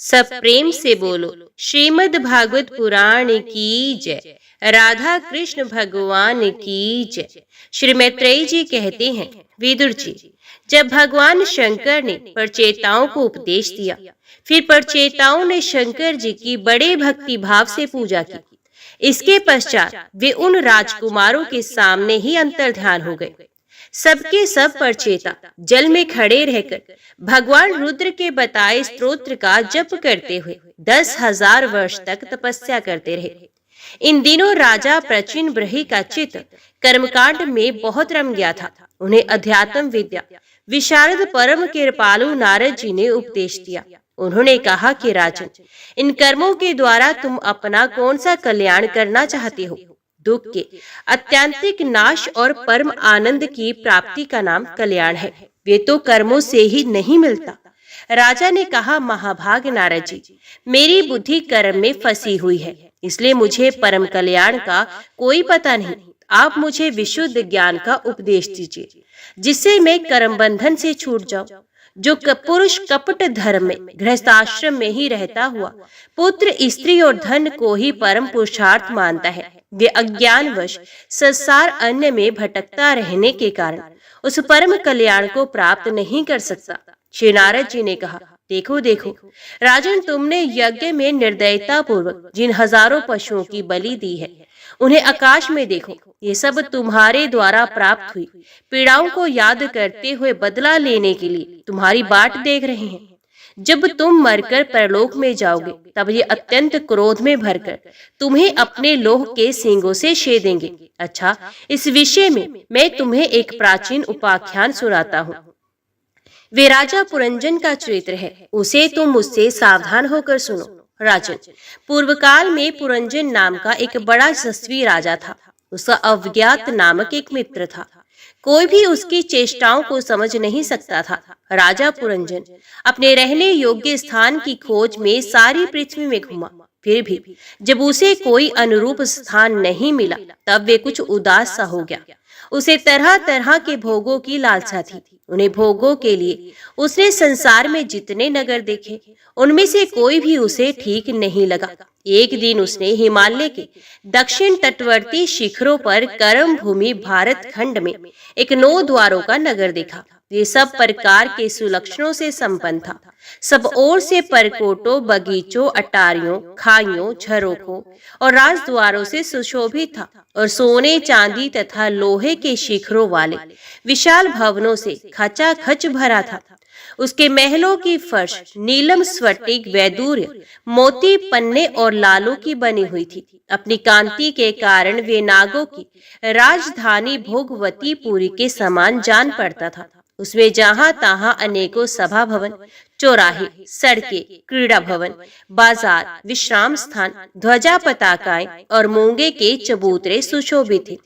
सब प्रेम से बोलो श्रीमद् भागवत पुराण की जय। राधा कृष्ण भगवान की जय। श्री मैत्रेयी जी कहते हैं, विदुर जी, जब भगवान शंकर ने परचेताओं को उपदेश दिया, फिर परचेताओं ने शंकर जी की बड़े भक्ति भाव से पूजा की। इसके पश्चात वे उन राजकुमारों के सामने ही अंतर्ध्यान हो गए। सबके सब परचेता जल में खड़े रहकर भगवान रुद्र के बताए स्तोत्र का जप करते हुए 10,000 वर्ष तक तपस्या करते रहे। इन दिनों राजा प्रचिन ब्रही का चित्त कर्मकांड में बहुत रम गया था। उन्हें अध्यात्म विद्या विशारद परम कृपालु नारद जी ने उपदेश दिया। उन्होंने कहा कि राजन, इन कर्मों के द्वारा तुम अपना कौन सा कल्याण करना चाहते हो? दुख के अत्यंतिक नाश और परम आनंद की प्राप्ति का नाम कल्याण है। वे तो कर्मों से ही नहीं मिलता। राजा ने कहा, महाभाग नारद जी, मेरी बुद्धि कर्म में फंसी हुई है, इसलिए मुझे परम कल्याण का कोई पता नहीं। आप मुझे विशुद्ध ज्ञान का उपदेश दीजिए, जिससे मैं कर्म बंधन से छूट जाऊं। जो पुरुष कपट धर्म में गृहस्थाश्रम में ही रहता हुआ पुत्र, स्त्री और धन को ही परम पुरुषार्थ मानता है, वे अज्ञानवश संसार अन्य में भटकता रहने के कारण उस परम कल्याण को प्राप्त नहीं कर सकता। श्री नारद जी ने कहा, देखो देखो राजन, तुमने यज्ञ में निर्दयता पूर्वक जिन हजारों पशुओं की बलि दी है, उन्हें आकाश में देखो। ये सब तुम्हारे द्वारा प्राप्त हुई पीड़ाओं को याद करते हुए बदला लेने के लिए तुम्हारी बाट देख रहे हैं। जब तुम मरकर परलोक में जाओगे, तब ये अत्यंत क्रोध में भरकर तुम्हें अपने लोह के सींगों से छेदेंगे। अच्छा, इस विषय में मैं तुम्हें एक प्राचीन उपाख्यान सुनाता हूँ। वे राजा पुरंजन का चरित्र है, उसे तुम मुझसे सावधान होकर सुनो। राजन, पूर्व काल में पुरंजन नाम का एक बड़ा यशस्वी राजा था। उसका अवज्ञात नामक एक मित्र था। कोई भी उसकी चेष्टाओं को समझ नहीं सकता था। राजा पुरंजन अपने रहने योग्य स्थान की खोज में सारी पृथ्वी में घूमा, फिर भी जब उसे कोई अनुरूप स्थान नहीं मिला, तब वे कुछ उदास सा हो गया। उसे तरह तरह के भोगों की लालसा थी। उन्हें भोगों के लिए उसने संसार में जितने नगर देखे, उनमें से कोई भी उसे ठीक नहीं लगा। एक दिन उसने हिमालय के दक्षिण तटवर्ती शिखरों पर कर्म भूमि भारत खंड में एक 9 द्वारों का नगर देखा। ये सब प्रकार के सुलक्षणों से संपन्न था। सब ओर से परकोटों, बगीचों, अटारियों, खाइयों, झरोखों और राजद्वारों से सुशोभित था और सोने, चांदी तथा लोहे के शिखरों वाले विशाल भवनों से खचाखच भरा था। उसके महलों की फर्श नीलम, स्फटिक, वैदूर्य, मोती, पन्ने और लालों की बनी हुई थी। अपनी कांति के कारण वे नागों की राजधानी भोगवतीपुरी के समान जान पड़ता था। उसमें जहां तहां अनेकों सभा भवन, चौराहे, सड़कें, क्रीड़ा भवन, बाजार, विश्राम स्थान, ध्वजा पताकाएं और मूंगे के चबूतरे सुशोभित थे।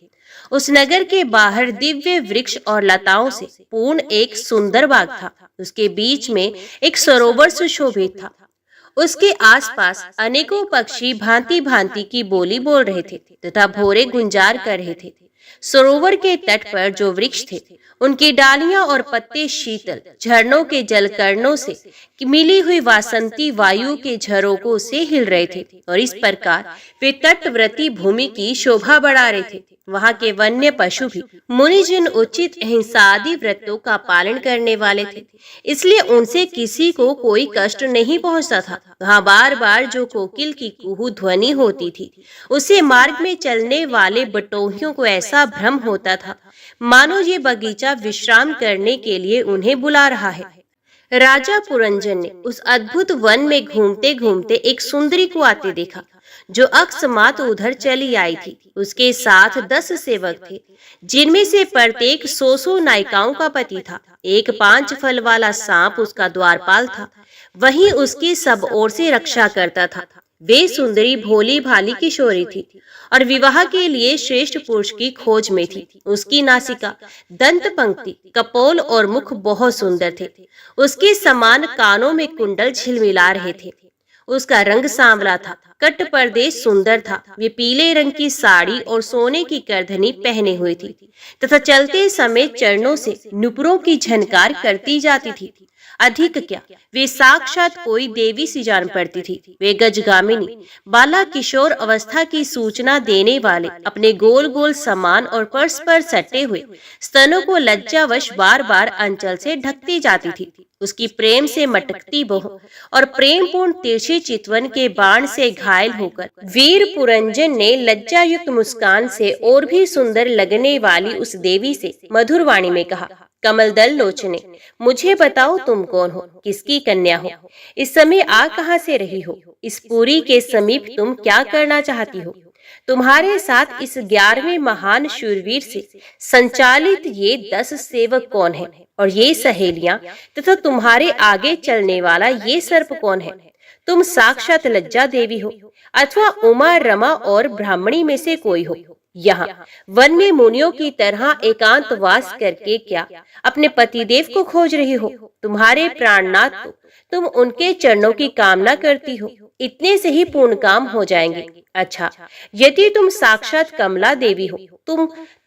उस नगर के बाहर दिव्य वृक्ष और लताओं से पूर्ण एक सुंदर बाग था। उसके बीच में एक सरोवर सुशोभित था। उसके आसपास अनेकों पक्षी भांति भांति की बोली बोल रहे थे तथा भोरे गुंजार कर रहे थे। सरोवर के तट पर जो वृक्ष थे, उनकी डालियां और पत्ते शीतल झरनों के जलकरणों से मिली हुई वासंती वायु के झरोकों से हिल रहे थे और इस प्रकार वे तटवर्ती भूमि की शोभा बढ़ा रहे थे। वहां के वन्य पशु भी मुनिजन उचित अहिंसा आदि व्रतों का पालन करने वाले थे, इसलिए उनसे किसी को कोई कष्ट नहीं पहुंचता था। वहां बार बार जो कोकिल की कुहू ध्वनि होती थी, उसे मार्ग में चलने वाले बटोहियों को ऐसा भ्रम होता था मानो ये बगीचा विश्राम करने के लिए उन्हें बुला रहा है। राजा पुरंजन ने उस अद्भुत वन में घूमते घूमते एक सुंदरी को आते देखा, जो अकस्मात उधर चली आई थी। उसके साथ 10 सेवक थे, जिनमें से प्रत्येक 100 नायिकाओं का पति था। एक 5 फल वाला सांप उसका द्वारपाल था, वहीं उसकी सब ओर से रक्षा करता था। वे सुंदरी भोली भाली किशोरी थी और विवाह के लिए श्रेष्ठ पुरुष की खोज में थी। उसकी नासिका, दंत पंक्ति, कपोल और मुख बहुत सुंदर थे। उसके समान कानों में कुंडल झिलमिला रहे थे। उसका रंग सांवला था, कट प्रदेश सुंदर था। वे पीले रंग की साड़ी और सोने की करधनी पहने हुई थी तथा चलते समय चरणों से नुपुरों की झनकार करती जाती थी। अधिक क्या, वे साक्षात कोई देवी सी जान पड़ती थी। वे गजगामिनी, बाला किशोर अवस्था की सूचना देने वाले, अपने गोल गोल समान और पर्स पर सटे हुए स्तनों को लज्जावश बार बार अंचल से ढकती जाती थी। उसकी प्रेम से मटकती बह और प्रेमपूर्ण तिरछी चितवन के बाण से घायल होकर वीर पुरंजन ने लज्जायुक्त मुस्कान से और भी सुंदर लगने वाली उस देवी से मधुर वाणी में कहा, कमलदल लोचने, मुझे बताओ तुम कौन हो, किसकी कन्या हो, इस समय आ कहां से रही हो, इस पुरी के समीप तुम क्या करना चाहती हो, तुम्हारे साथ इस 11वें महान शूरवीर से संचालित ये 10 सेवक कौन है, और ये सहेलियां तथा तुम्हारे आगे चलने वाला ये सर्प कौन है। तुम साक्षात लज्जा देवी हो अथवा उमा, रमा और ब्राह्मणी में से कोई हो। यहाँ वन में मुनियों की तरह एकांतवास करके क्या अपने पतिदेव को खोज रही हो। तुम्हारे प्राणनाथ तो तुम उनके चरणों की कामना करती हो, इतने से ही पूर्ण काम हो जाएंगे। अच्छा, यदि तुम साक्षात कमला देवी हो,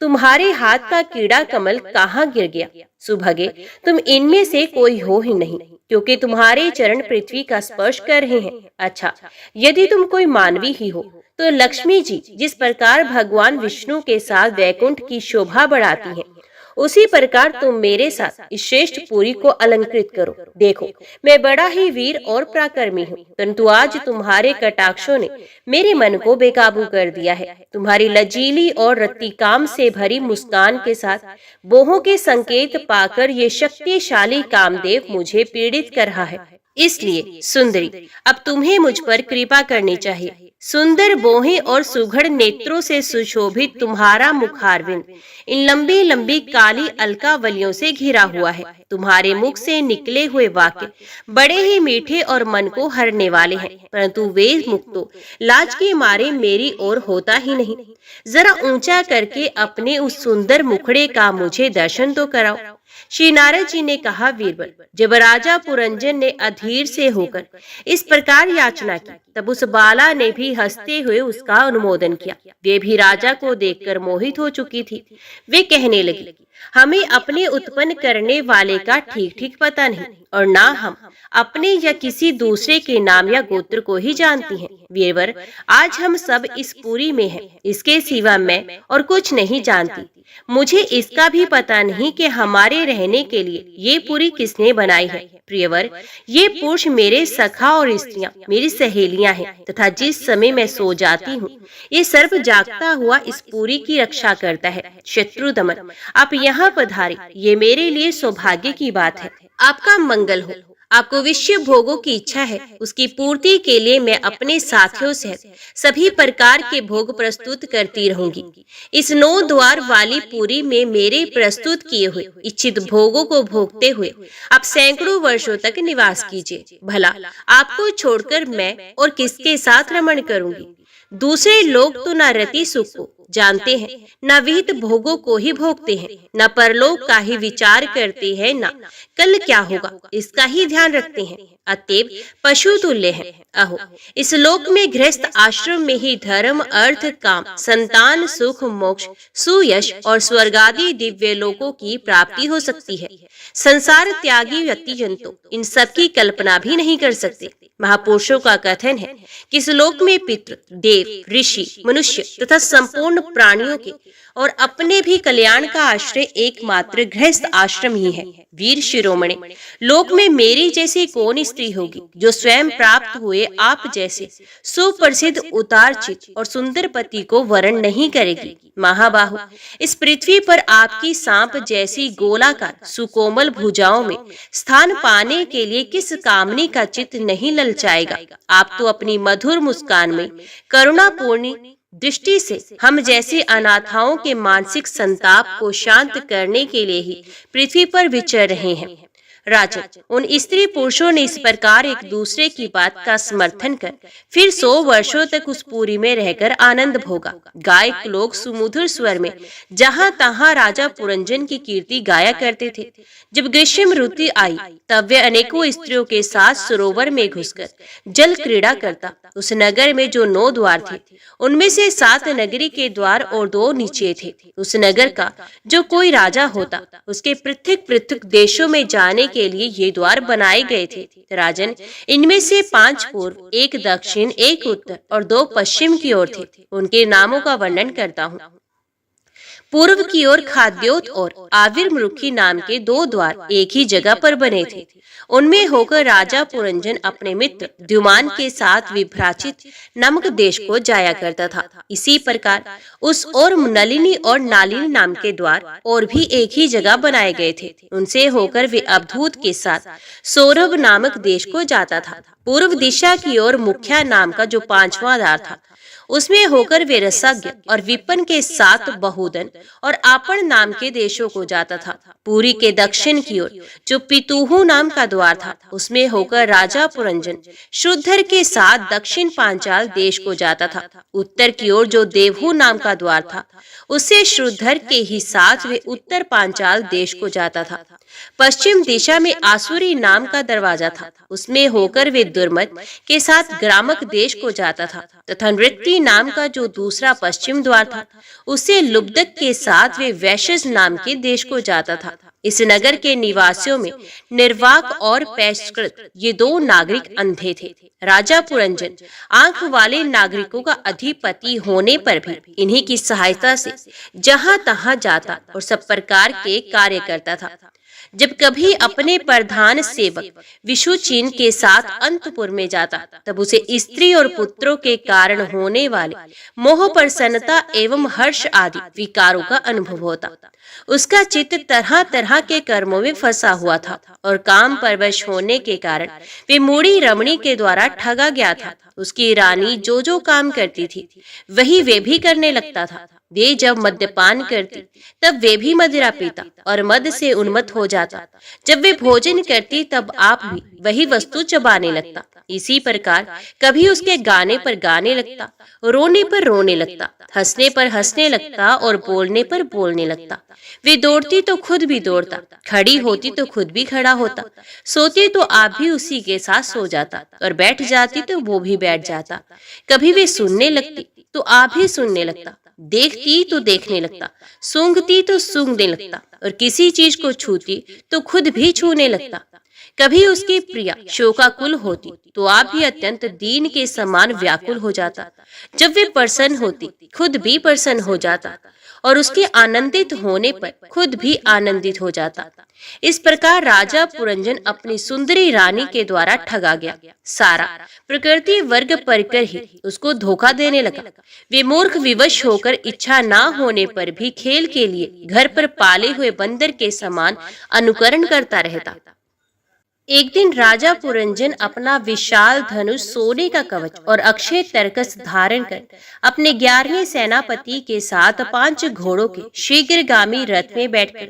तुम्हारे हाथ का कीड़ा कमल कहाँ गिर गया। सुभगे, तुम इनमें से कोई हो ही नहीं, क्योंकि तुम्हारे चरण पृथ्वी का स्पर्श कर रहे हैं। अच्छा, यदि तुम कोई मानवी ही हो, तो लक्ष्मी जी जिस प्रकार भगवान विष्णु के साथ वैकुंठ की शोभा बढ़ाती हैं, उसी प्रकार तुम मेरे साथ इस श्रेष्ठ पुरी को अलंकृत करो। देखो, मैं बड़ा ही वीर और पराक्रमी हूँ, परंतु आज तुम्हारे कटाक्षों ने मेरे मन को बेकाबू कर दिया है। तुम्हारी लजीली और रतिकाम से भरी मुस्कान के साथ बोहों के संकेत पाकर ये शक्तिशाली कामदेव मुझे पीड़ित कर रहा है। इसलिए सुंदरी, अब तुम्हें मुझ पर कृपा करनी चाहिए। सुंदर बोहें और सुघड़ नेत्रों से सुशोभित तुम्हारा मुखारविंद इन लंबी लंबी काली अलकावलियों से घिरा हुआ है। तुम्हारे मुख से निकले हुए वाक्य बड़े ही मीठे और मन को हरने वाले हैं, परंतु वे मुख तो लाज के मारे मेरी ओर होता ही नहीं। जरा ऊंचा करके अपने उस सुंदर मुखड़े का मुझे दर्शन तो कराओ। श्री नारद जी ने कहा, वीरबल, जब राजा पुरंजन ने अधीर से होकर इस प्रकार याचना की, तब उस बाला ने भी हंसते हुए उसका अनुमोदन किया। वे भी राजा को देखकर मोहित हो चुकी थी। वे कहने लगी, हमें अपने उत्पन्न करने वाले का ठीक ठीक पता नहीं, और ना हम अपने या किसी दूसरे के नाम या गोत्र को ही जानती हैं। वीरवर, आज हम सब इस पुरी में हैं, इसके सिवा मैं और कुछ नहीं जानती। मुझे इसका भी पता नहीं कि हमारे रहने के लिए ये पुरी किसने बनाई है। प्रियवर, ये पुरुष मेरे सखा और स्त्रियां मेरी सहेलियां हैं, तथा जिस समय मैं सो जाती हूँ, ये सर्प जागता हुआ इस पुरी की रक्षा करता है। शत्रु दमन, आप यहाँ पधारे, ये मेरे लिए सौभाग्य की बात है। आपका मंगल हो। आपको विश्व भोगों की इच्छा है, उसकी पूर्ति के लिए मैं अपने साथियों से सभी प्रकार के भोग प्रस्तुत करती रहूंगी। इस 9 द्वार वाली पुरी में मेरे प्रस्तुत किए हुए इच्छित भोगों को भोगते हुए आप सैकड़ों वर्षों तक निवास कीजिए। भला आपको छोड़कर मैं और किसके साथ रमण करूंगी। दूसरे लोग तो न रति सुख को जानते हैं, न विहित भोगों को ही भोगते हैं, न परलोक का ही विचार करते हैं, न कल क्या होगा इसका ही ध्यान रखते हैं। अतएव पशु तुल्य हैं। अहो, इस लोक में गृहस्थ आश्रम में ही धर्म, अर्थ, काम, संतान, सुख, मोक्ष, सुयश और स्वर्गादि दिव्य लोकों की प्राप्ति हो सकती है। संसार त्यागी व्यक्तिजन तो इन सब की कल्पना भी नहीं कर सकते। महापुरुषों का कथन है कि इस लोक में पितृ, देव, ऋषि, मनुष्य तथा संपूर्ण प्राणियों के और अपने भी कल्याण का आश्रय एकमात्र गृहस्थ आश्रम ही है। वीर शिरोमणि, लोक में मेरी जैसी कौन स्त्री होगी जो स्वयं प्राप्त हुए आप जैसे सुप्रसिद्ध, उतारचित और सुंदर पति को वरण नहीं करेगी। महाबाहु, इस पृथ्वी पर आपकी सांप जैसी गोलाकार सुकोमल भुजाओं में स्थान पाने के लिए किस कामनी का चित्त नहीं ललचाएगा। आप तो अपनी मधुर मुस्कान में करुणापूर्ण दृष्टि से हम जैसे अनाथाओं के मानसिक संताप को शांत करने के लिए ही पृथ्वी पर विचर रहे हैं। राजन, उन स्त्री पुरुषों ने इस प्रकार एक दूसरे की बात का समर्थन कर फिर 100 वर्षों तक उस पुरी में रहकर आनंद भोगा। गायक लोग सुमधुर स्वर में जहाँ तहाँ राजा पुरंजन की कीर्ति गाया करते थे। जब ग्रीष्म ऋतु आई, तब वे अनेकों स्त्रियों के साथ सरोवर में घुसकर जल क्रीड़ा करता। उस नगर में जो 9 द्वार थे, उनमें से 7 नगरी के द्वार और 2 नीचे थे। उस नगर का जो कोई राजा होता, उसके पृथक पृथक देशों में जाने के लिए ये द्वार बनाए गए थे। राजन, इनमें से 5 पूर्व, 1 दक्षिण, 1 उत्तर और 2 पश्चिम की ओर थे। उनके नामों का वर्णन करता हूँ। पूर्व की ओर खाद्योत और आविर्मुखी नाम के 2 द्वार एक ही जगह पर बने थे। उनमें होकर राजा पुरंजन अपने मित्र द्युमान के साथ विभ्राचित नामक देश को जाया करता था। इसी प्रकार उस ओर नलिनी और नालिनी नाम के द्वार और भी एक ही जगह बनाए गए थे। उनसे होकर वे अवधूत के साथ सौरभ नामक देश को जाता था। पूर्व दिशा की ओर मुख्या नाम का जो 5वां द्वार था, उसमें होकर वे रसज्ञ और विपन के साथ बहुदन और आपण नाम के देशों को जाता था। पुरी के दक्षिण की ओर जो पितुहु नाम का द्वार था, उसमें होकर राजा पुरंजन श्रुद्धर के साथ दक्षिण पांचाल देश को जाता था। उत्तर की ओर जो देवहु नाम का द्वार था, उससे श्रुद्धर के ही साथ वे उत्तर पांचाल देश को जाता था। पश्चिम दिशा में आसुरी नाम का दरवाजा था, उसमें होकर वे दुर्मद के साथ ग्रामक देश को जाता था। तथा नृत्य नाम का जो दूसरा पश्चिम द्वार था, उससे लुब्धक के साथ वे वैश्यस नाम के देश को जाता था। इस नगर के निवासियों में निर्वाक और पैष्कृत ये 2 नागरिक अंधे थे। राजा पुरंजन आंख वाले नागरिकों का अधिपति होने पर भी इन्हीं की सहायता से जहां तहां जाता और सब प्रकार के कार्य करता था। जब कभी अपने प्रधान सेवक विशुचीन के साथ अंतपुर में जाता, तब उसे स्त्री और पुत्रों के कारण होने वाले मोह, प्रसन्नता एवं हर्ष आदि विकारों का अनुभव होता। उसका चित्त तरह तरह के कर्मों में फंसा हुआ था और काम परवश होने के कारण वे मूढ़ी रमणी के द्वारा ठगा गया था। उसकी रानी जो जो काम करती थी, वही वे भी करने लगता था। वे जब मद्यपान करती, तब वे भी मदिरा पीता और मद से उन्मत्त हो जाता। जब वे भोजन करती, तब आप भी वही वस्तु चबाने लगता। इसी प्रकार कभी उसके गाने पर गाने लगता, रोने पर रोने लगता, हंसने पर हंसने लगता और बोलने पर बोलने लगता। वे दौड़ती तो खुद भी दौड़ता, खड़ी होती तो खुद भी खड़ा होता, सोती तो आप भी उसी के साथ सो जाता और बैठ जाती तो वो भी बैठ जाता। कभी वे सुनने लगती तो आप भी सुनने लगता, देखती तो देखने लगता, सूंघती तो सूंघने लगता और किसी चीज को छूती तो खुद भी छूने लगता। कभी उसकी प्रिया शोकाकुल होती तो आप भी अत्यंत दीन के समान व्याकुल हो जाता। जब वे प्रसन्न होती, खुद भी प्रसन्न हो जाता और उसके आनंदित होने पर खुद भी आनंदित हो जाता। इस प्रकार राजा पुरंजन अपनी सुंदरी रानी के द्वारा ठगा गया। सारा प्रकृति वर्ग परकर ही उसको धोखा देने लगा। वे मूर्ख विवश होकर इच्छा ना होने पर भी खेल के लिए घर पर पाले हुए बंदर के समान अनुकरण करता रहता। एक दिन राजा पुरंजन अपना विशाल धनुष, सोने का कवच और अक्षय तरकस धारण कर अपने 11वें सेनापति के साथ 5 घोड़ों के शीघ्रगामी रथ में बैठकर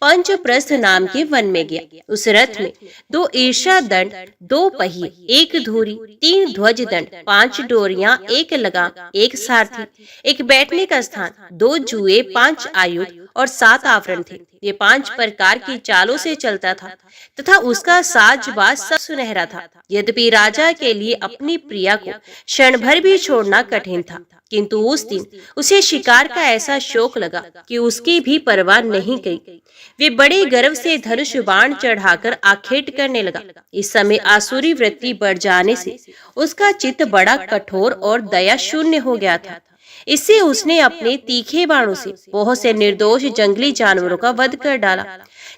पंचप्रस्थ नाम के वन में गया। उस रथ में 2 ईर्षा दंड, 2 पहिए, 1 धुरी, 3 ध्वज दंड, 5 डोरियां, 1 लगाम, 1 सारथी, 1 बैठने का स्थान, 2 जुए, 5 आयुध और 7 आवरण थे। ये 5 प्रकार की चालों से चलता था तथा उसका साजबाज सब सुनहरा था। यद्यपि राजा के लिए अपनी प्रिया को क्षण भर भी छोड़ना कठिन था, किंतु उस दिन उसे शिकार का ऐसा शौक लगा कि उसकी भी परवाह नहीं की। वे बड़े गर्व से धनुष बाण चढ़ाकर आखेट करने लगा। इस समय आसुरी वृत्ति बढ़ जाने से उसका चित्त बड़ा कठोर और दया शून्य हो गया था। इससे उसने अपने तीखे बाणों से बहुत से निर्दोष जंगली जानवरों का वध कर डाला।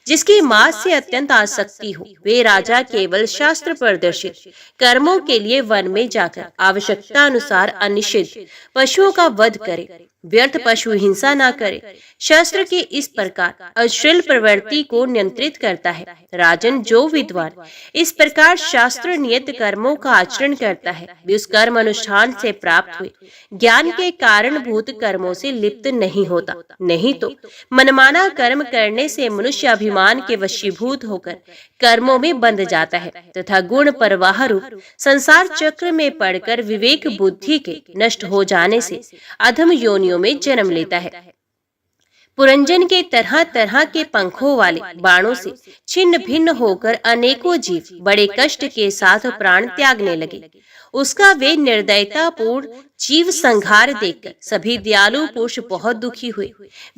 जिसकी मांस से अत्यंत आसक्ति हो, वे राजा केवल शास्त्र प्रदर्शित कर्मों के लिए वन में जाकर आवश्यकता अनुसार अनिषिद्ध पशुओं का वध करे, व्यर्थ पशु हिंसा न करे। शास्त्र के इस प्रकार अश्लील प्रवृत्ति को नियंत्रित करता है। राजन, जो विद्वान इस प्रकार शास्त्र नियत कर्मों का आचरण करता है, वे उस कर्म अनुष्ठान से प्राप्त हुए ज्ञान के कारणभूत कर्मों से लिप्त नहीं होता। नहीं तो मनमाना कर्म करने से मनुष्य अभिमान के वशीभूत होकर कर्मों में बंध जाता है तथा गुण प्रवाह रूप संसार चक्र में पड़कर विवेक बुद्धि के नष्ट हो जाने से अधम योनियों में जन्म लेता है। पुरंजन के तरह तरह के पंखों वाले बाणों से छिन्न भिन्न होकर अनेकों जीव बड़े कष्ट के साथ प्राण त्यागने लगे। उसका वे निर्दयतापूर्ण जीव संहार देखकर सभी दयालु पुरुष बहुत दुखी हुए।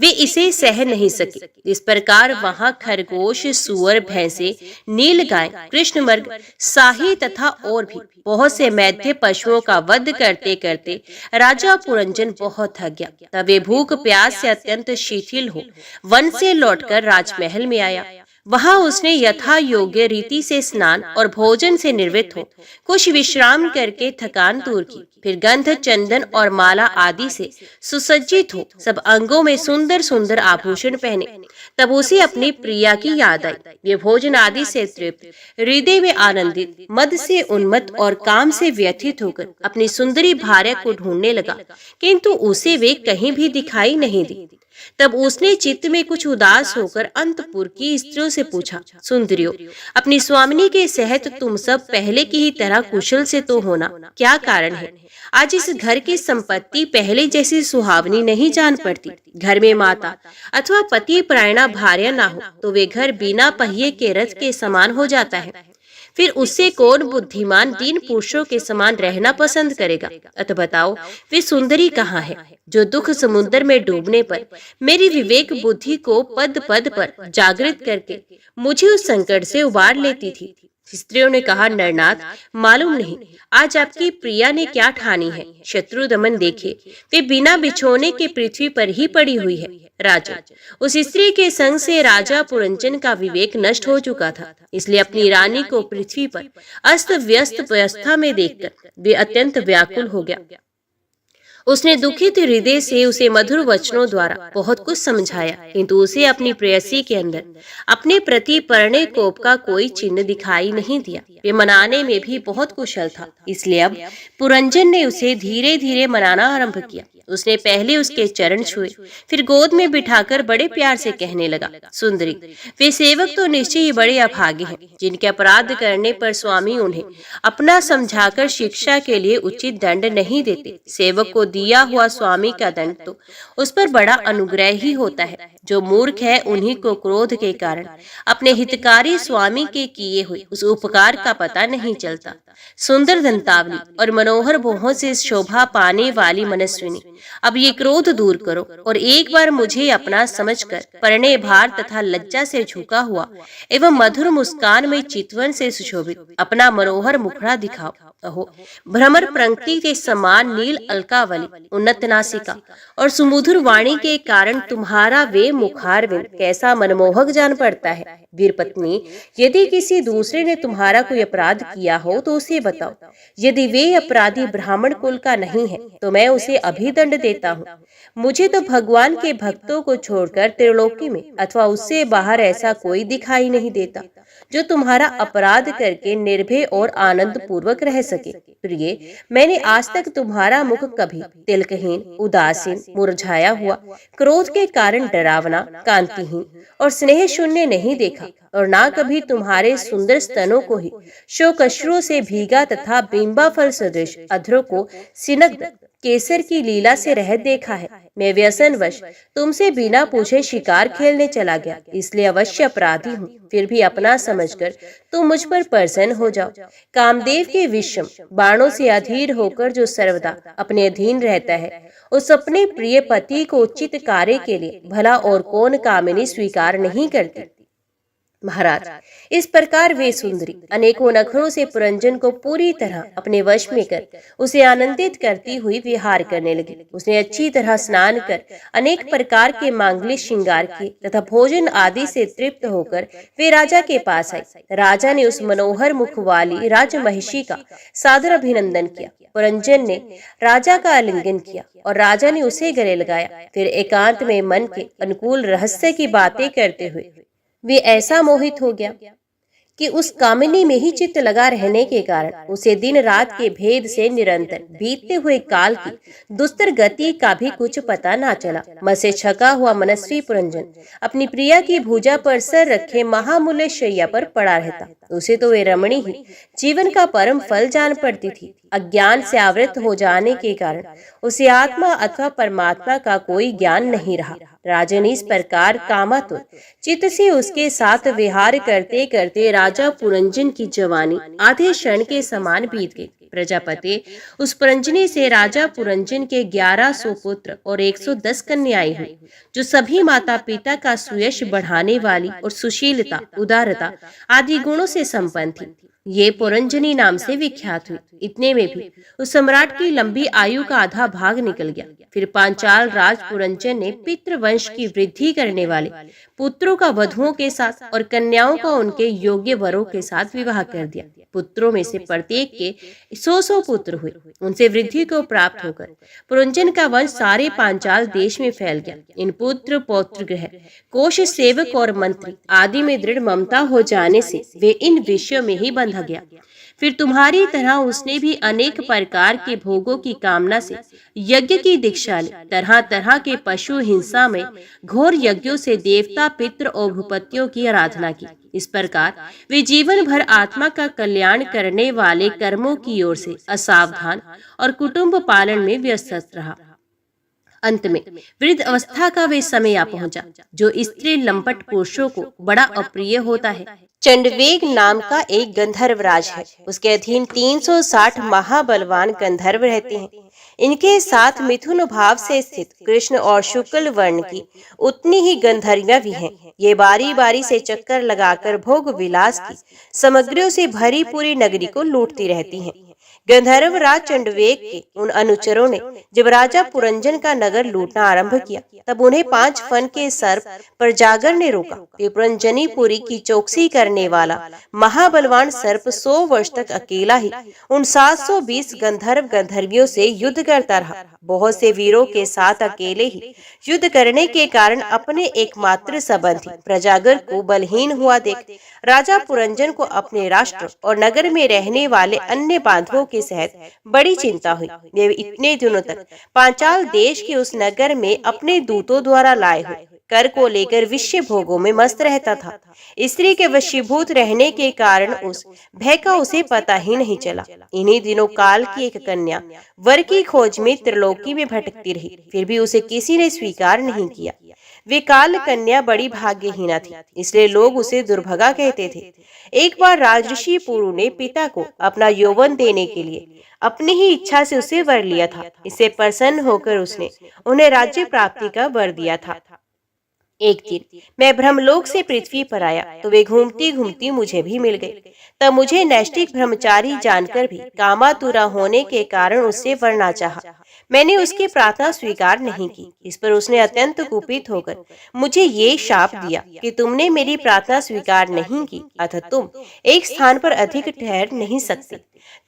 वे इसे सह नहीं सके। इस प्रकार वहां खरगोश, सुअर, भैंसे, नीलगाय, कृष्णमृग, शाही तथा और भी बहुत से मैथ्य पशुओं का वध करते करते राजा पुरंजन बहुत थक गया। तब वे भूख प्यास से अत्यंत शिथिल हो वन से लौटकर राजमहल में आया। वहां उसने यथा योग्य रीति से स्नान और भोजन से निर्वृत्त हो कुछ विश्राम करके थकान दूर की। फिर गंध, चंदन और माला आदि से सुसज्जित हो सब अंगों में सुंदर सुंदर आभूषण पहने। तब उसे अपनी प्रिया की याद आई। ये भोजन आदि से तृप्त, हृदय में आनंदित, मद से उन्मत्त और काम से व्यथित होकर अपनी सुंदरी भार्या को ढूंढने लगा, किंतु उसे वे कहीं भी दिखाई नहीं दी। तब उसने चित्त में कुछ उदास होकर अंतपुर की स्त्रियों से पूछा, सुंदरियों, अपनी स्वामिनी के सहित तुम सब पहले की ही तरह कुशल से तो होना, क्या कारण है? आज इस घर की संपत्ति पहले जैसी सुहावनी नहीं जान पड़ती। घर में माता अथवा पति परायणा भार्या ना हो तो वे घर बिना पहिए के रथ के समान हो जाता है। फिर उससे कौन बुद्धिमान दीन पुरुषों के समान रहना पसंद करेगा? अतः बताओ, वे सुंदरी कहाँ है जो दुख समुद्र में डूबने पर मेरी विवेक बुद्धि को पद पद पर जागृत करके मुझे उस संकट से उबार लेती थी? स्त्रियों ने कहा, नरनाथ, मालूम नहीं आज आपकी प्रिया ने क्या ठानी है। शत्रु दमन देखे वे बिना बिछोने के पृथ्वी पर ही पड़ी हुई है। राजा, उस स्त्री के संग से राजा पुरंजन का विवेक नष्ट हो चुका था, इसलिए अपनी रानी को पृथ्वी पर अस्त व्यस्त अवस्था में देखकर वे अत्यंत व्याकुल हो गया। उसने दुखित हृदय से उसे मधुर वचनों द्वारा बहुत कुछ समझाया, किंतु उसे अपनी प्रेयसी के अंदर अपने प्रति परणे कोप का कोई चिन्ह दिखाई नहीं दिया। वे मनाने में भी बहुत कुशल था, इसलिए अब पुरंजन ने उसे धीरे धीरे मनाना आरंभ किया। उसने पहले उसके चरण छुए, फिर गोद में बिठाकर बड़े प्यार से कहने लगा, सुंदरी, वे सेवक तो निश्चय ही बड़े अभागे हैं जिनके अपराध करने पर स्वामी उन्हें अपना समझाकर शिक्षा के लिए उचित दंड नहीं देते। सेवक को दिया हुआ स्वामी का दंड तो उस पर बड़ा अनुग्रह ही होता है। जो मूर्ख है उन्हीं को क्रोध के कारण अपने हितकारी स्वामी के किए हुए उस उपकार का पता नहीं चलता। सुंदर दंतावली और मनोहर भौहों से शोभा पाने वाली मनस्विनी, अब ये क्रोध दूर करो और एक बार मुझे अपना समझकर परणे भार तथा लज्जा से झुका हुआ एवं मधुर मुस्कान में चितवन से सुशोभित अपना मनोहर मुखड़ा दिखाओ। अहो, भ्रमर पंक्ति के समान नील अलकावली, उन्नत नासिका और सुमधुर वाणी के कारण तुम्हारा वे मुखारविंद कैसा मनमोहक जान पड़ता है। वीर पत्नी, यदि किसी दूसरे ने तुम्हारा कोई अपराध किया हो तो उसे बताओ। यदि वे अपराधी ब्राह्मण कुल का नहीं है तो मैं उसे अभी दंड देता हूँ। मुझे तो भगवान के भक्तों को छोड़कर त्रिलोकी में अथवा उससे बाहर ऐसा कोई दिखाई नहीं देता जो तुम्हारा अपराध करके निर्भय और आनंद पूर्वक रह सके। प्रिय, मैंने आज तक तुम्हारा मुख कभी तिलकहीन, उदासीन, मुरझाया हुआ, क्रोध के कारण डरावना, कांतिहीन और स्नेह शून्य नहीं देखा, और ना कभी तुम्हारे सुंदर स्तनों को ही शोकश्रुओं से भीगा तथा बिंबा फल सदृश अधरों को सिनग्ध केसर की लीला से रहत देखा है। मैं व्यसनवश तुमसे बिना पूछे शिकार खेलने चला गया, इसलिए अवश्य अपराधी हूँ। फिर भी अपना समझकर तुम मुझ पर प्रसन्न हो जाओ। कामदेव के विषम बाणों से अधीर होकर जो सर्वदा अपने अधीन रहता है, उस अपने प्रिय पति को उचित कार्य के लिए भला और कौन कामिनी स्वीकार नहीं करती। महाराज, इस प्रकार वे सुंदरी अनेकों नखरों से पुरंजन को पूरी तरह अपने वश में कर उसे आनंदित करती हुई विहार करने लगी। उसने अच्छी तरह स्नान कर अनेक प्रकार के मांगलिक श्रृंगार किए तथा भोजन आदि से तृप्त होकर वे राजा के पास आई। राजा ने उस मनोहर मुख वाली राजमहिषी का सादर अभिनंदन किया। पुरंजन ने राजा का आलिंगन किया और राजा ने उसे गले लगाया। फिर एकांत में मन के अनुकूल रहस्य की बातें करते हुए वे ऐसा मोहित हो गया कि उस कामिनी में ही चित्त लगा रहने के कारण उसे दिन रात के भेद से निरंतर बीतते हुए काल की दुस्तर गति का भी कुछ पता ना चला। मन से छका हुआ मनस्वी पुरंजन अपनी प्रिया की भुजा पर सर रखे महामूल्य शैया पर पड़ा रहता। उसे तो वे रमणी ही जीवन का परम फल जान पड़ती थी। अज्ञान से आवृत हो जाने के कारण उसे आत्मा अथवा परमात्मा का कोई ज्ञान नहीं रहा। राजन इस प्रकार कामातुर चित्त से उसके साथ विहार करते करते राजा पुरंजन की जवानी आधे क्षण के समान बीत गई। प्रजापति उस पुरंजनी से राजा पुरंजन के 1100 पुत्र और 110 कन्याएं हुई, जो सभी माता पिता का सुयश बढ़ाने वाली और सुशीलता, उदारता आदि गुणों से संपन्न थी। ये पुरंजनी नाम से विख्यात हुई। इतने में भी उस सम्राट की लंबी आयु का आधा भाग निकल गया। फिर पांचाल राज पुरंजन ने पितृवंश की वृद्धि करने वाले पुत्रों का वधुओं के साथ और कन्याओं का उनके योग्य वरों के साथ विवाह कर दिया। पुत्रों में से प्रत्येक के 100 पुत्र हुए। उनसे वृद्धि को प्राप्त होकर पुरंजन का वंश सारे पांचाल देश में फैल गया। इन पुत्र पौत्र ग्रह, कोष सेवक और मंत्री आदि में दृढ़ ममता हो जाने से वे इन विषयों में ही बंधा गया। फिर तुम्हारी तरह उसने भी अनेक प्रकार के भोगों की कामना से यज्ञ की दीक्षा ली। तरह तरह के पशु हिंसा में घोर यज्ञों से देवता, पितृ और भूपतियों की आराधना की। इस प्रकार वे जीवन भर आत्मा का कल्याण करने वाले कर्मों की ओर से असावधान और कुटुंब पालन में व्यस्त रहा। अंत में वृद्ध अवस्था का वे समय आ पहुंचा जो स्त्री लंपट पुरुषों को बड़ा अप्रिय होता है। चंडवेग नाम का एक गंधर्व राज है। उसके अधीन 360 महाबलवान गंधर्व रहते हैं। इनके साथ मिथुन भाव से स्थित कृष्ण और शुक्ल वर्ण की उतनी ही गंधर्वियां भी हैं। ये बारी बारी से चक्कर लगाकर भोग विलास की सामग्रियों से भरी पूरी नगरी को लूटती रहती हैं। गंधर्व राज चंडवेग के उन अनुचरों ने जब राजा पुरंजन का नगर लूटना आरंभ किया, तब उन्हें 5 फन के सर्प पर जागर ने रोका। पुरंजनीपुरी की चौकसी करने वाला महाबलवान सर्प 100 वर्ष तक अकेला ही उन 720 गंधर्व गंधर्वियों से युद्ध करता रहा। बहुत से वीरों के साथ अकेले ही युद्ध करने के कारण अपने एकमात्र संबंधी प्रजागर को बलहीन हुआ देख राजा पुरंजन को अपने राष्ट्र और नगर में रहने वाले अन्य बांधवों के सहित बड़ी चिंता हुई। वे इतने दिनों तक पांचाल देश के उस नगर में अपने दूतों द्वारा लाए हुए कर को लेकर विषय भोगों में मस्त रहता था। स्त्री के वशीभूत रहने के कारण उस भय का उसे पता ही नहीं चला। इन्हीं दिनों काल की एक कन्या वर की खोज में त्रिलोकी में भटकती रही, फिर भी उसे किसी ने स्वीकार नहीं किया। वे काल कन्या बड़ी भाग्यहीना थी, इसलिए लोग उसे दुर्भगा कहते थे। एक बार राजऋषि पुरु ने पिता को अपना यौवन देने के लिए अपनी ही इच्छा से उसे वर लिया था। इससे प्रसन्न होकर उसने उन्हें राज्य प्राप्ति का वर दिया था। एक दिन मैं ब्रह्मलोक से पृथ्वी पर आया तो वे घूमती घूमती मुझे भी मिल गई। तब मुझे नैष्टिक ब्रह्मचारी जानकर भी कामातुरा होने के कारण उससे वरना चाहा। मैंने उसकी प्रार्थना स्वीकार नहीं की। इस पर उसने अत्यंत कुपित होकर मुझे ये शाप दिया कि तुमने मेरी प्रार्थना स्वीकार नहीं की, अतः तुम एक स्थान पर अधिक ठहर नहीं सकते।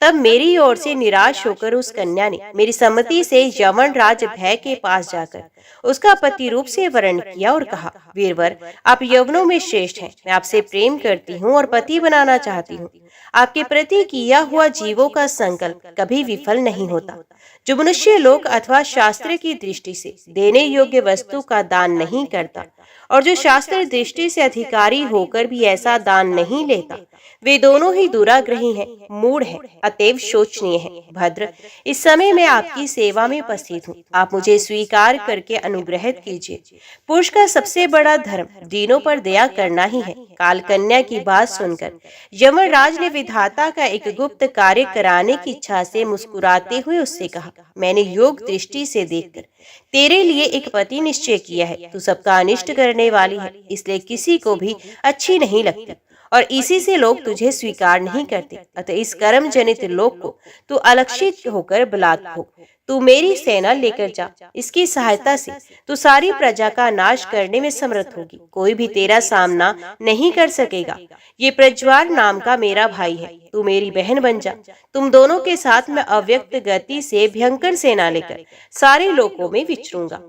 तब मेरी ओर से निराश होकर उस कन्या ने मेरी सम्मति से यमन राज भय के पास जाकर उसका पति रूप से वर्ण किया और कहा, वीरवर, आप यवनों में श्रेष्ठ हैं। मैं आपसे प्रेम करती हूँ और पति बनाना चाहती हूँ। आपके प्रति किया हुआ जीवों का संकल्प कभी विफल नहीं होता। जो मनुष्य लोक अथवा शास्त्र की दृष्टि से देने योग्य वस्तु का दान नहीं करता और जो शास्त्र दृष्टि से अधिकारी होकर भी ऐसा दान नहीं लेता, वे दोनों ही दुराग्रही हैं, मूढ़ हैं, अतएव शोचनीय हैं। भद्र, इस समय मैं आपकी सेवा में उपस्थित हूँ। आप मुझे स्वीकार करके अनुग्रहित कीजिए। पुरुष का सबसे बड़ा धर्म दीनों पर दया करना ही है। काल कन्या की बात सुनकर यमराज ने विधाता का एक गुप्त कार्य कराने की इच्छा से मुस्कुराते हुए उससे कहा, मैंने योग दृष्टि से देखकर तेरे लिए एक पति निश्चय किया है। तू सबका अनिष्ट करने वाली है, इसलिए किसी को भी अच्छी नहीं लगती और इसी से लोग तुझे स्वीकार नहीं करते। अतः इस कर्म जनित लोक को तू अलक्षित होकर बलात् भोग। तू मेरी सेना लेकर जा। इसकी सहायता से तू सारी प्रजा का नाश करने में समर्थ होगी। कोई भी तेरा सामना नहीं कर सकेगा। ये प्रज्वार नाम का मेरा भाई है, तू मेरी बहन बन जा। तुम दोनों के साथ मैं अव्यक्त गति से भयंकर सेना लेकर सारे लोकों में विचरूंगा।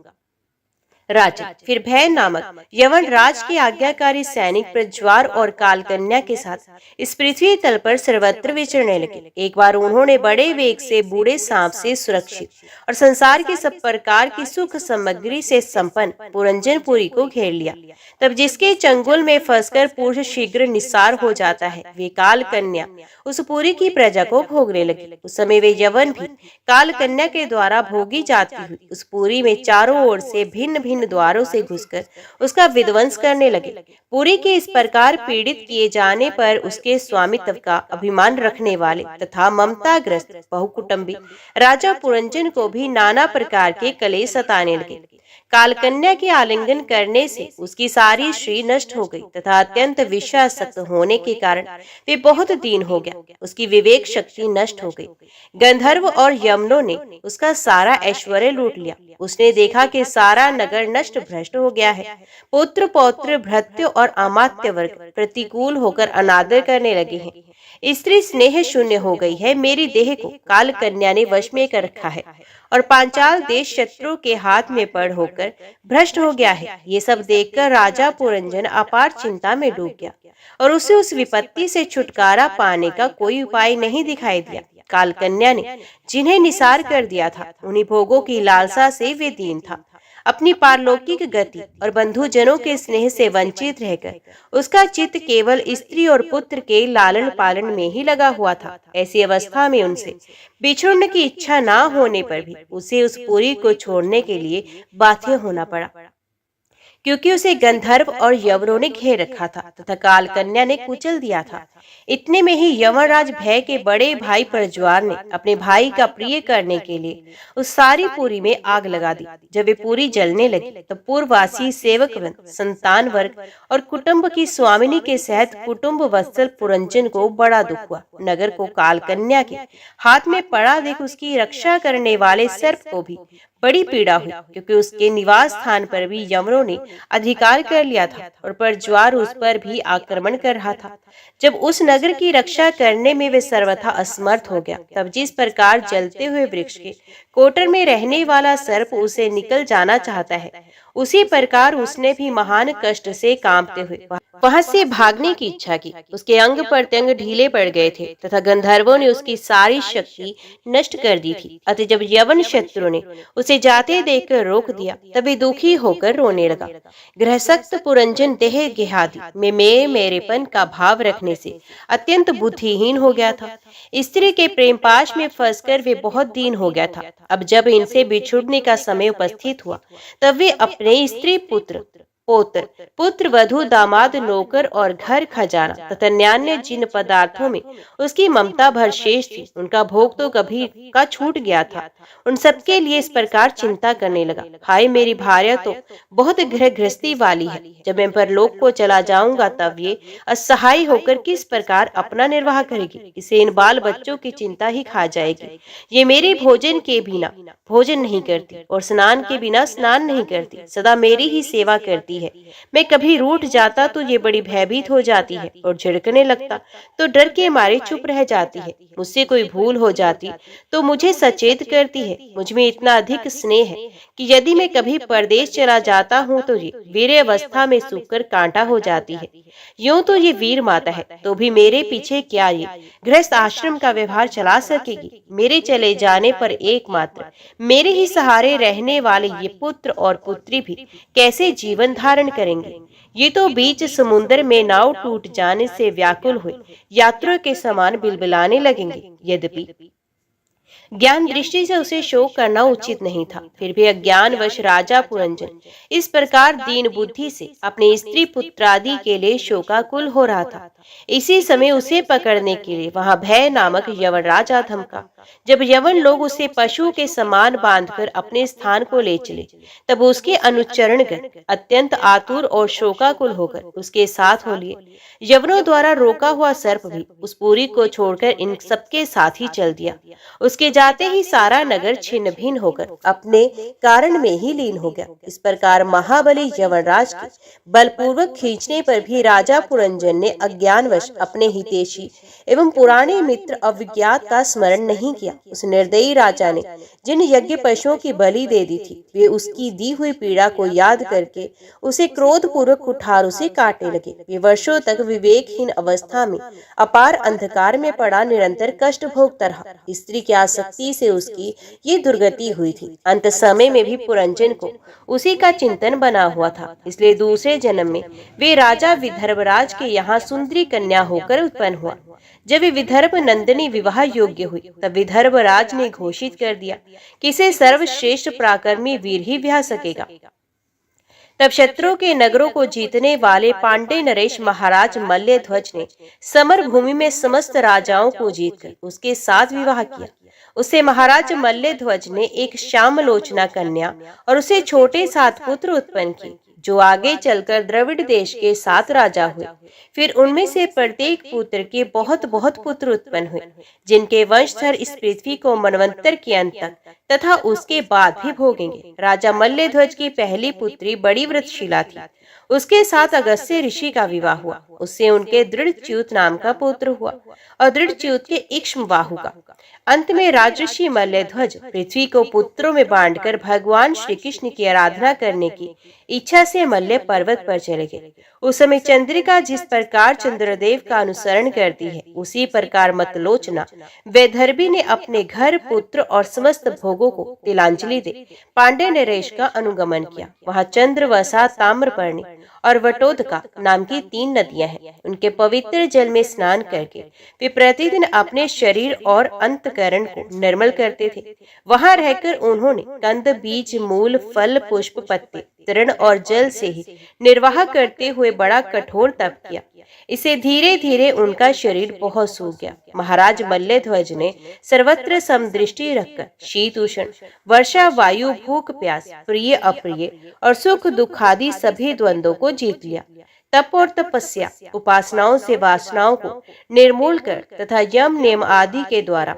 राजा फिर भय नामक यवन राज के आज्ञाकारी सैनिक प्रज्वार और कालकन्या के साथ इस पृथ्वी तल पर सर्वत्र विचरने लगे। एक बार उन्होंने बड़े वेग से बूढ़े सांप से सुरक्षित और संसार की सब प्रकार की सुख सामग्री से संपन्न पुरंजनपुरी को घेर लिया। तब जिसके चंगुल में फंसकर पुरुष शीघ्र निस्सार हो जाता है, वे काल कन्या उस पुरी की प्रजा को भोगने लगे। उस समय वे यवन भी काल कन्या के द्वारा भोगी जाती हुई उस पुरी में चारों ओर से भिन्न भिन्न द्वारों से घुसकर उसका विध्वंस करने लगे। पुरी के इस प्रकार पीड़ित किए जाने पर उसके स्वामित्व का अभिमान रखने वाले तथा ममताग्रस्त बहुकुटुंबी राजा पुरंजन को भी नाना प्रकार के कलेश सताने लगे। कालकन्या के आलिंगन करने से उसकी सारी श्री नष्ट हो गई तथा अत्यंत विषयासक्त होने के कारण वे बहुत दीन हो गया। उसकी विवेक शक्ति नष्ट हो गई। गंधर्व और यमनों ने उसका सारा ऐश्वर्य लूट लिया। उसने देखा कि सारा नगर नष्ट भ्रष्ट हो गया है। पुत्र पौत्र भृत्य और अमात्य वर्ग प्रतिकूल होकर अनादर करने लगे हैं। स्त्री स्नेह शून्य हो गई है। मेरी देह को काल कन्या ने वश में कर रखा है और पांचाल देश शत्रु के हाथ में पड़ होकर भ्रष्ट हो गया है। ये सब देखकर राजा पुरंजन अपार चिंता में डूब गया और उसे उस विपत्ति से छुटकारा पाने का कोई उपाय नहीं दिखाई दिया। काल कन्या ने जिन्हें निसार कर दिया था, उन्हीं भोगों की लालसा से वे दीन था। अपनी पारलौकिक गति और बंधुजनों के स्नेह से वंचित रहकर उसका चित्त केवल स्त्री और पुत्र के लालन पालन में ही लगा हुआ था। ऐसी अवस्था में उनसे बिछुड़ने की इच्छा न होने पर भी उसे उस पुरी को छोड़ने के लिए बाध्य होना पड़ा, क्योंकि उसे गंधर्व और यवनों ने घेर रखा था तथा काल कन्या ने कुचल दिया था। इतने में ही यमराज भय के बड़े भाई प्रज्वार ने अपने भाई का प्रिय करने के लिए उस सारी पुरी में आग लगा दी। जब वे पुरी जलने लगी तो पूर्ववासी सेवक वृंद, संतान वर्ग और कुटुंब की स्वामिनी के सहित कुटुंब वत्सल पुरंजन को बड़ा दुख हुआ। नगर को काल कन्या के हाथ में पड़ा देख उसकी रक्षा करने वाले सर्प को भी बड़ी पीड़ा हुई, क्योंकि उसके निवास स्थान पर भी यमनों ने अधिकार कर लिया था और प्रज्वार उस पर भी आक्रमण कर रहा था। जब उस नगर की रक्षा करने में वे सर्वथा असमर्थ हो गया, तब जिस प्रकार जलते हुए वृक्ष के कोटर में रहने वाला सर्प उसे निकल जाना चाहता है, उसी प्रकार उसने भी महान कष्ट से कांपते हुए वहां से भागने की इच्छा की। उसके अंग प्रत्यंग ढीले पड़ गए थे तथा गंधर्वों ने उसकी सारी शक्ति नष्ट कर दी थी। अतः जब यवन शत्रु ने उसे जाते देखकर रोक दिया, तभी दुखी होकर रोने लगा। गृहसक्त पुरंजन देह गेहादि में मेरेपन का भाव रखने से अत्यंत बुद्धिहीन हो गया था। स्त्री के प्रेम पाश में फंसकर वे बहुत दीन हो गया था। अब जब इनसे बिछुड़ने का समय उपस्थित हुआ, तब वे अपने स्त्री पुत्र पौत्र पुत्र वधु दामाद नौकर और घर खजाना तथा अन्य जिन पदार्थों में उसकी ममता भर शेष थी, उनका भोग तो कभी का छूट गया था, उन सबके लिए इस प्रकार चिंता करने लगा। हाय, मेरी भार्या तो बहुत गृहस्थी वाली है। जब मैं परलोक को चला जाऊंगा, तब ये असहाय होकर किस प्रकार अपना निर्वाह करेगी। इसे इन बाल बच्चों की चिंता ही खा जाएगी। ये मेरे भोजन के बिना भोजन नहीं करती और स्नान के बिना स्नान नहीं करती, सदा मेरी ही सेवा करती है। मैं कभी रूठ जाता तो ये बड़ी भयभीत हो जाती है और झिड़कने लगता तो डर के मारे चुप रह जाती है। मुझसे कोई भूल हो जाती तो मुझे सचेत करती है। मुझ में इतना अधिक स्नेह है कि यदि मैं कभी परदेश चला जाता हूँ तो ये वीर अवस्था में सूखकर कांटा हो जाती है। यूं तो ये वीर माता है, तो भी मेरे पीछे क्या ये गृहस्थ आश्रम का व्यवहार चला सकेगी। मेरे चले जाने पर एकमात्र मेरे ही सहारे रहने वाले ये पुत्र और पुत्री भी कैसे जीवन धारण करेंगे। ये तो बीच समुद्र में नाव टूट जाने से व्याकुल हुए यात्रियों के समान बिलबिलाने लगेंगे। यद्यपि ज्ञान दृष्टि से उसे शोक करना उचित नहीं था, फिर भी अज्ञानवश राजा पुरंजन इस प्रकार दीन बुद्धि से अपने स्त्री पुत्रादि के लिए शोकाकुल हो रहा था। इसी समय उसे पकड़ने के लिए वहां भय नामक यवन राजा धमका। जब यवन लोग उसे पशु के समान बांधकर अपने स्थान को ले चले, तब उसके अनुचरणगण अत्यंत आतुर और शोकाकुल होकर उसके साथ हो लिए। यवनों द्वारा रोका हुआ सर्प भी उस पुरी को छोड़कर इन सबके साथ ही चल दिया। उसके जाते ही सारा नगर छिन्न भिन्न होकर अपने कारण में ही लीन हो गया। इस प्रकार महाबली यवनराज के बलपूर्वक खींचने पर भी राजा पुरंजन ने अज्ञानवश अपने हितैषी एवं पुराने मित्र अविज्ञात का स्मरण नहीं किया। उस निर्दयी राजा ने जिन यज्ञ पशुओं की बलि दे दी थी, वे उसकी दी हुई पीड़ा को याद करके उसे क्रोध पूर्वक कुठारों से काटने लगे। वे वर्षों तक विवेकहीन अवस्था में अपार अंधकार में पड़ा निरंतर कष्ट भोगता रहा। स्त्री की आसक्ति से उसकी ये दुर्गति हुई थी। अंत समय में भी पुरंजन को उसी का चिंतन बना हुआ था, इसलिए दूसरे जन्म में वे राजा विदर्भराज के यहाँ सुंदरी कन्या होकर उत्पन्न हुआ। जब विदर्भ नंदिनी विवाह योग्य हुई तब विदर्भ राज ने घोषित कर दिया कि इसे सर्वश्रेष्ठ पराक्रमी वीर ही ब्याह सकेगा। तब शत्रुओं के नगरों को जीतने वाले पांडे नरेश महाराज मल्लध्वज ने समर भूमि में समस्त राजाओं को जीतकर उसके साथ विवाह किया। उससे महाराज मल्लध्वज ने एक श्यामलोचना कन्या और उसे छोटे 7 पुत्र उत्पन्न किए, जो आगे चलकर द्रविड़ देश के 7 राजा हुए। फिर उनमें से प्रत्येक पुत्र के बहुत बहुत पुत्र उत्पन्न हुए, जिनके वंशधर इस पृथ्वी को मनवंतर के अंत तक तथा उसके बाद भी भोगेंगे। राजा मल्लध्वज की पहली पुत्री बड़ी व्रतशीला थी। उसके साथ अगस्त्य ऋषि का विवाह हुआ। उससे उनके दृढ़च्युत नाम का पुत्र हुआ और दृढ़च्युत के इक्ष्वाकु का। अंत में राजर्षि मल्लध्वज पृथ्वी को पुत्रों में बांटकर भगवान श्री कृष्ण की आराधना करने की इच्छा से मल्ल पर्वत पर चले गए। उस समय चंद्रिका जिस प्रकार चंद्रदेव का अनुसरण करती है, उसी प्रकार मतलोचना वैदर्भी ने अपने घर, पुत्र और समस्त भोगों को तिलांजलि दे पांडे नरेश का अनुगमन किया। वहाँ चंद्रवसा, ताम्रपर्णी और वटोदका नाम की 3 नदियां हैं। उनके पवित्र जल में स्नान करके वे प्रतिदिन अपने शरीर और अंतकरण को निर्मल करते थे। वहां रहकर उन्होंने कंद, बीज, मूल, फल, पुष्प, पत्ते, तृण और जल से ही निर्वाह करते हुए बड़ा कठोर तप किया। इसे धीरे धीरे उनका शरीर बहुत सूख गया। महाराज मल्लध्वज ने सर्वत्र समदृष्टि रखकर शीत उष्ण, वर्षा, वायु, भूख प्यास, प्रिय अप्रिय और सुख दुख आदि सभी द्वंद्वों को जीत लिया। तप और तपस्या, उपासनाओं से वासनाओं को निर्मूल कर तथा यम नियम आदि के द्वारा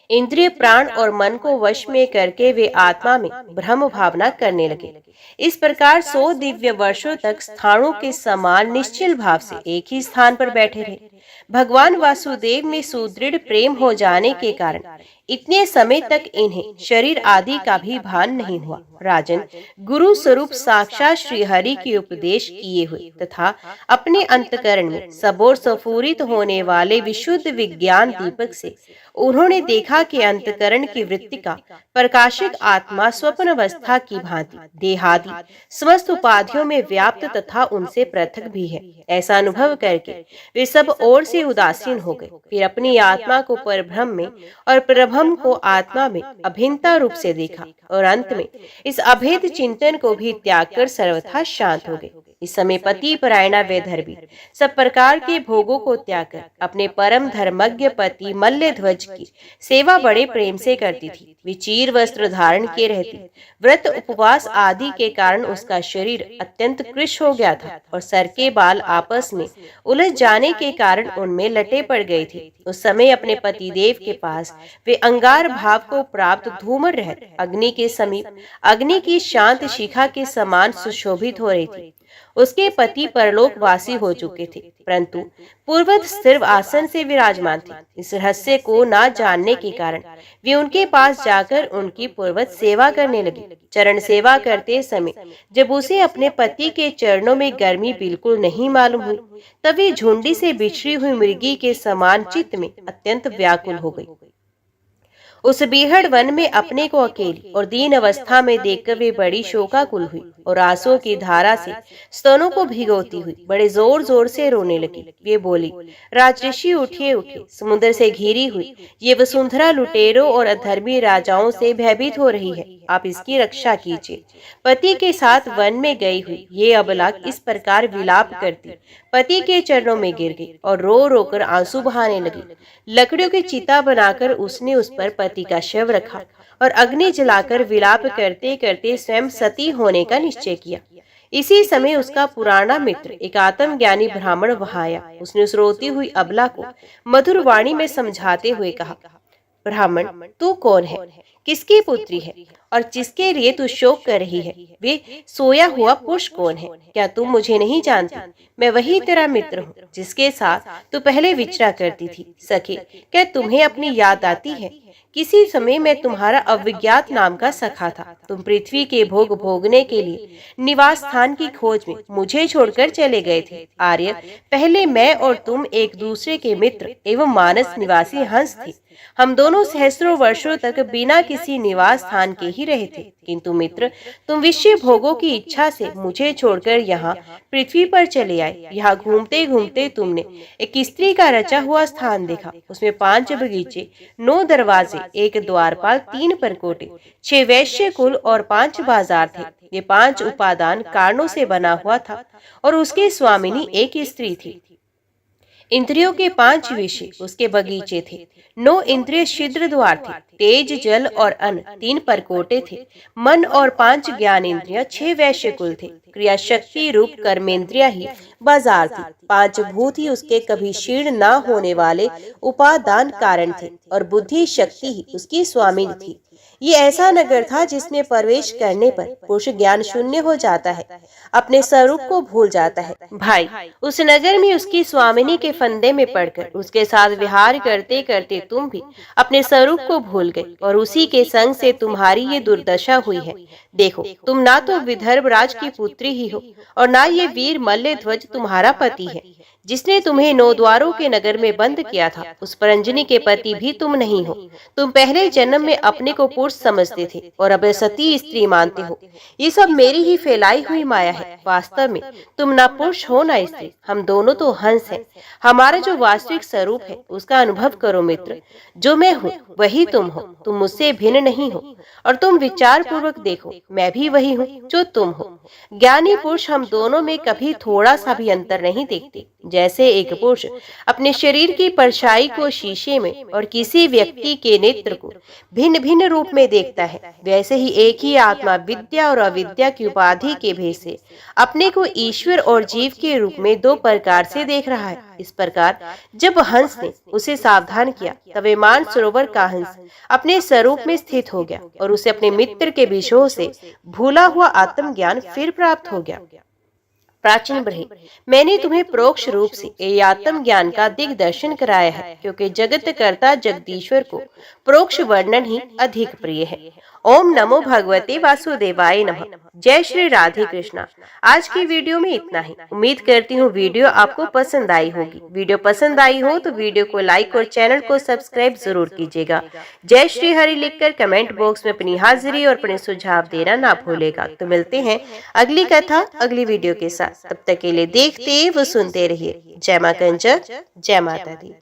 इंद्रिय, प्राण और मन को वश में करके वे आत्मा में ब्रह्म भावना करने लगे। इस प्रकार 100 दिव्य वर्षों तक स्थानों के समान निश्चल भाव से एक ही स्थान पर बैठे रहे। भगवान वासुदेव में सुदृढ़ प्रेम हो जाने के कारण इतने समय तक इन्हें शरीर आदि का भी भान नहीं हुआ। राजन, गुरु स्वरूप साक्षात श्री हरि के उपदेश किए हुए तथा अपने अंतकरण में सबोर सफूरित होने वाले विशुद्ध विज्ञान दीपक से उन्होंने देखा कि अंतकरण की वृत्ति का प्रकाशिक आत्मा स्वप्न अवस्था की भांति देहादि समस्त उपाधियों में व्याप्त तथा उनसे पृथक भी है। ऐसा अनुभव करके वे सब ओर से उदासीन हो गए। फिर अपनी आत्मा को परब्रह्म में और परब्रह्म को आत्मा में अभिन्नता रूप से देखा और अंत में इस अभेद चिंतन को भी त्याग कर सर्वथा शांत हो गए। इस समय पति परायणा वैदर्भी सब प्रकार के भोगों को त्याग कर अपने परम धर्मज्ञ पति मल्लध्वज की सेवा बड़े प्रेम से करती थी। वे चीर वस्त्र धारण किए रहती। व्रत, उपवास आदि के कारण उसका शरीर अत्यंत कृश हो गया था और सर के बाल आपस में उलझ जाने के कारण उनमें लटे पड़ गए थे। उस समय अपने पतिदेव के पास वे अंगार भाव को प्राप्त धूमर रहत अग्नि के समीप अग्नि की शांत शिखा के समान सुशोभित हो रही थी। उसके पति परलोकवासी हो चुके थे, परंतु पूर्वत स्थिर आसन से विराजमान थे। इस रहस्य को न जानने के कारण वे उनके पास जाकर उनकी पूर्वत सेवा करने लगी। चरण सेवा करते समय जब उसे अपने पति के चरणों में गर्मी बिल्कुल नहीं मालूम हुई, तब वे झुंडी से बिछड़ी हुई मृगी के समान चित्त में अत्यंत व्याकुल हो गई। उस बीहड़ वन में अपने को अकेली और दीन अवस्था में देखकर वे बड़ी शोकाकुल हुई और आंसुओं की धारा से स्तनों को भिगोती हुई बड़े जोर जोर से रोने लगी। वे बोली, राजऋषि उठिए उठिए, समुद्र से घिरी हुई ये वसुंधरा लुटेरों और अधर्मी राजाओं से भयभीत हो रही है, आप इसकी रक्षा कीजिए। पति के साथ वन में गई हुई ये अबला इस प्रकार विलाप करती पति के चरणों में गिर गई और रो रो कर आंसू बहाने लगी। लकड़ियों की चिता बनाकर उसने उस पर पति का शव रखा और अग्नि जलाकर विलाप करते करते स्वयं सती होने का निश्चय किया। इसी समय उसका पुराना मित्र एक आत्मज्ञानी ब्राह्मण वहां आया। उसने उस रोती हुई अबला को मधुर वाणी में समझाते हुए कहा, ब्राह्मण, तू कौन है, किसकी पुत्री है और जिसके लिए तू शोक कर रही है? वे सोया हुआ पुरुष कौन है? क्या तुम मुझे नहीं जानती? मैं वही तेरा मित्र हूँ जिसके साथ तू पहले विचरा करती थी। सखी, क्या तुम्हें अपनी याद आती है? किसी समय मैं तुम्हारा अविज्ञात नाम का सखा था। तुम पृथ्वी के भोग भोगने के लिए निवास स्थान की खोज में मुझे छोड़कर चले गए थे। आर्य, पहले मैं और तुम एक दूसरे के मित्र एवं मानस निवासी हंस थे। हम दोनों सहस्त्रों वर्षों तक बिना किसी निवास स्थान के ही रहे थे, किंतु मित्र तुम विषय भोगों की इच्छा से मुझे छोड़कर यहाँ पृथ्वी पर चले आए। यहाँ घूमते घूमते तुमने एक स्त्री का रचा हुआ स्थान देखा। उसमें 5 बगीचे, 9 दरवाजे, 1 द्वारपाल, 3 परकोटे, 6 वैश्य कुल और 5 बाजार थे। ये 5 उपादान कारणों से बना हुआ था और उसकी स्वामिनी एक स्त्री थी। इंद्रियों के 5 विषय उसके बगीचे थे, 9 इंद्रिय छिद्र द्वार थे, तेज, जल और अन्न, 3 परकोटे थे, मन और 5 ज्ञान इंद्रिया, 6 वैश्य कुल थे, क्रिया शक्ति रूप कर्मेंद्रिया ही बाजार थी, 5 भूत ही उसके कभी क्षीण न होने वाले उपादान कारण थे और बुद्धि शक्ति ही उसकी स्वामिनी थी। ये ऐसा नगर था जिसमें प्रवेश करने पर पुरुष ज्ञान शून्य हो जाता है, अपने स्वरूप को भूल जाता है। भाई, उस नगर में उसकी स्वामिनी के फंदे में पड़कर उसके साथ विहार करते करते तुम भी अपने स्वरूप को भूल गए और उसी के संग से तुम्हारी ये दुर्दशा हुई है। देखो, तुम ना तो विदर्भ राज की पुत्री ही हो और ना ये वीर मल्ल ध्वज तुम्हारा पति है। जिसने तुम्हें 9 द्वारों के नगर में बंद किया था, उस परंजनी के पति भी तुम नहीं हो। तुम पहले जन्म में अपने को पुरुष समझते थे और अब सती स्त्री मानते हो। ये सब मेरी ही फैलाई हुई माया है। वास्तव में तुम ना पुरुष हो ना स्त्री, हम दोनों तो हंस हैं। हमारा जो वास्तविक स्वरूप है उसका अनुभव करो मित्र। जो मैं हूँ वही तुम हो, तुम मुझसे भिन्न नहीं हो। और तुम विचार पूर्वक देखो, मैं भी वही हूँ जो तुम हो। ज्ञानी पुरुष हम दोनों में कभी थोड़ा सा भी अंतर नहीं देखते। जैसे एक पुरुष अपने शरीर की परछाई को शीशे में और किसी व्यक्ति के नेत्र को भिन्न भिन्न रूप में देखता है, वैसे ही एक ही आत्मा विद्या और अविद्या की उपाधि के भेद से अपने को ईश्वर और जीव के रूप में 2 प्रकार से देख रहा है। इस प्रकार जब हंस ने उसे सावधान किया तब मान सरोवर का हंस अपने स्वरूप में स्थित हो गया और उसे अपने मित्र के विषयों से भूला हुआ आत्मज्ञान फिर प्राप्त हो गया। प्राचीन ब्रह्म, मैंने तुम्हें परोक्ष रूप से ये आत्म ज्ञान का दिग्दर्शन कराया है, क्योंकि जगत कर्ता जगदीश्वर को परोक्ष वर्णन ही अधिक प्रिय है। ओम नमो भगवते वासुदेवाय नमः। जय श्री राधे कृष्णा। आज की वीडियो में इतना ही। उम्मीद करती हूँ वीडियो आपको पसंद आई होगी। वीडियो पसंद आई हो तो वीडियो को लाइक और चैनल को सब्सक्राइब जरूर कीजिएगा। जय श्री हरि लिखकर कमेंट बॉक्स में अपनी हाजिरी और अपने सुझाव देना ना भूलेगा। तो मिलते हैं अगली कथा अगली वीडियो के साथ। तब तक के लिए देखते व सुनते रहिए। जय मां कंचक, जय माता दी।